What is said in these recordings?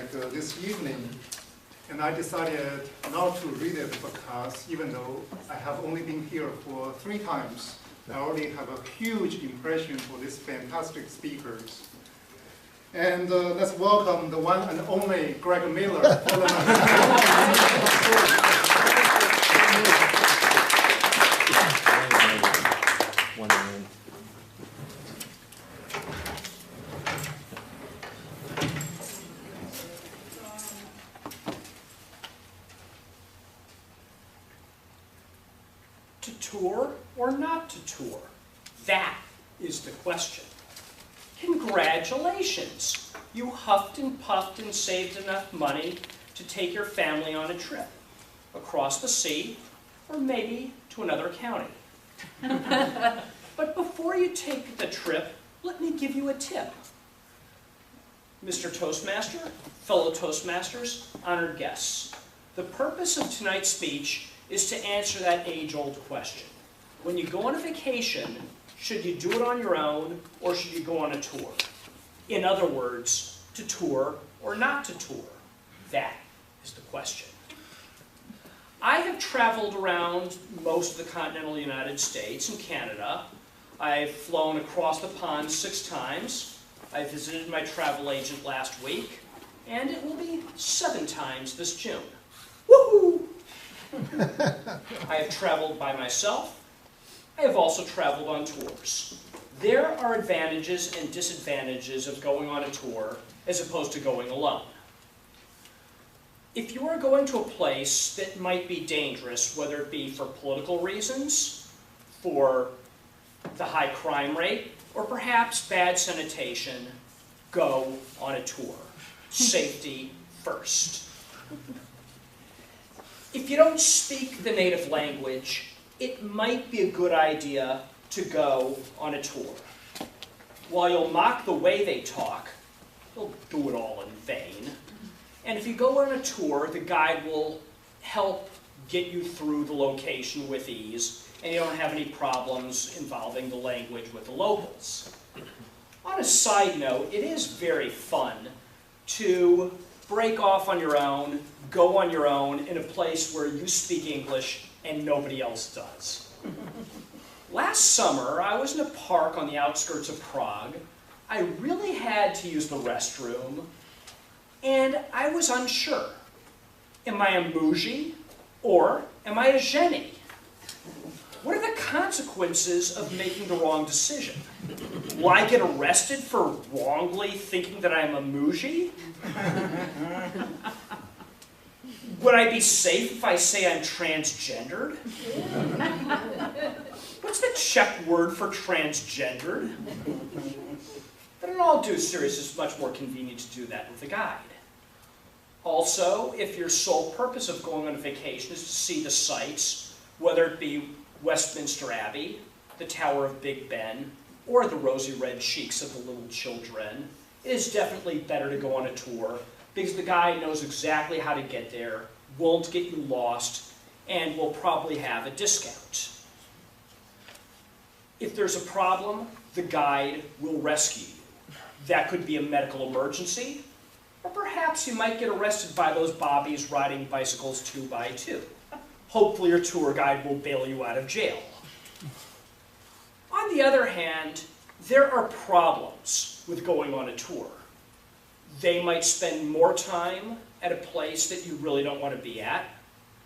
this evening, and I decided not to read it because even though I have only been here for 3 times, I already have a huge impression for these fantastic speakers. And let's welcome the one and only Greg Miller. To tour or not to tour? That is the question. Congratulations! You huffed and puffed and saved enough money to take your family on a trip across the sea or maybe to another county. But before you take the trip, let me give you a tip. Mr. Toastmaster, fellow Toastmasters, honored guests, the purpose of tonight's speech is to answer that age-old question. When you go on a vacation, should you do it on your own or should you go on a tour? In other words, to tour or not to tour? That is the question. I have traveled around most of the continental United States and Canada. I've flown across the pond 6 times. I visited my travel agent last week, and it will be 7 times this June. Woohoo! I have traveled by myself. I have also traveled on tours. There are advantages and disadvantages of going on a tour as opposed to going alone. If you are going to a place that might be dangerous, whether it be for political reasons, for the high crime rate, or perhaps bad sanitation, go on a tour. Safety first. If you don't speak the native language, it might be a good idea to go on a tour. While you'll mock the way they talk, you'll do it all in vain. And if you go on a tour, the guide will help get you through the location with ease, and you don't have any problems involving the language with the locals. On a side note, it is very fun to break off on your own, go on your own in a place where you speak English and nobody else does. Last summer, I was in a park on the outskirts of Prague. I really had to use the restroom, and I was unsure. Am I a muži or am I a ženy? What are the consequences of making the wrong decision? Will I get arrested for wrongly thinking that I'm a muži? Would I be safe if I say I'm transgendered? What's the Czech word for transgendered? But in all due seriousness, it's much more convenient to do that with a guide. Also, if your sole purpose of going on a vacation is to see the sights, whether it be Westminster Abbey, the Tower of Big Ben, or the rosy red cheeks of the little children, it is definitely better to go on a tour because the guide knows exactly how to get there, won't get you lost, and will probably have a discount. If there's a problem, the guide will rescue you. That could be a medical emergency, or perhaps you might get arrested by those bobbies riding bicycles 2x2. Hopefully your tour guide will bail you out of jail. On the other hand, there are problems with going on a tour. They might spend more time at a place that you really don't want to be at,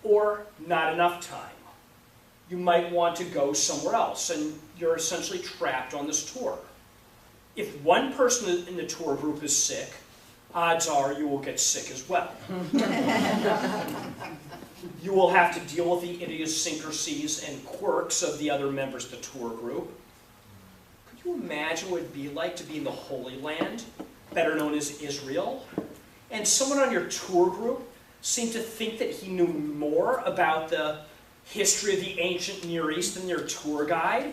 or not enough time. You might want to go somewhere else, and you're essentially trapped on this tour. If one person in the tour group is sick, odds are you will get sick as well. You will have to deal with the idiosyncrasies and quirks of the other members of the tour group. Could you imagine what it would be like to be in the Holy Land, better known as Israel, and someone on your tour group seemed to think that he knew more about the history of the ancient Near East than your tour guide,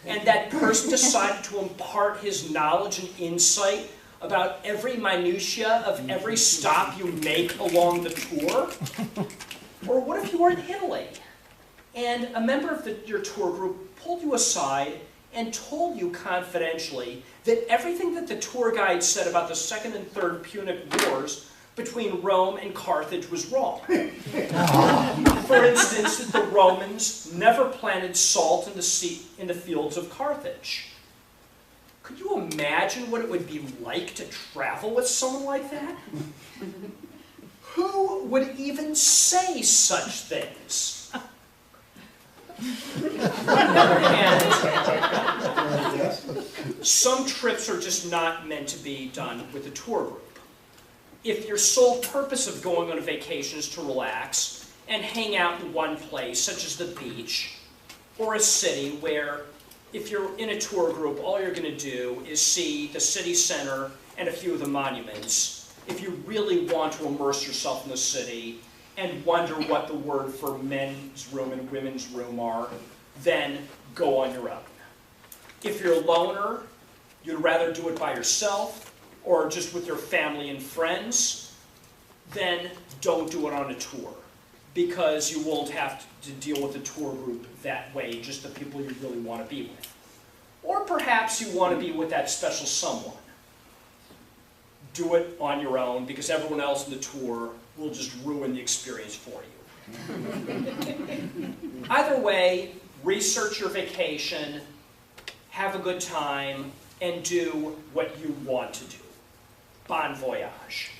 and that person decided to impart his knowledge and insight about every minutia of every stop you make along the tour? Or what if you were in Italy and a member of your tour group pulled you aside and told you confidentially that everything that the tour guide said about the Second and Third Punic Wars between Rome and Carthage was wrong. For instance, that the Romans never planted salt in the fields of Carthage. Could you imagine what it would be like to travel with someone like that? Who would even say such things? On the other hand, some trips are just not meant to be done with a tour group. If your sole purpose of going on a vacation is to relax and hang out in one place, such as the beach, or a city where, if you're in a tour group, all you're going to do is see the city center and a few of the monuments. If you really want to immerse yourself in the city and wonder what the word for men's room and women's room are, then go on your own. If you're a loner, you'd rather do it by yourself or just with your family and friends, then don't do it on a tour, because you won't have to deal with a tour group that way, just the people you really want to be with. Or perhaps you want to be with that special someone. Do it on your own, because everyone else in the tour will just ruin the experience for you. Either way, research your vacation, have a good time, and do what you want to do. Bon voyage.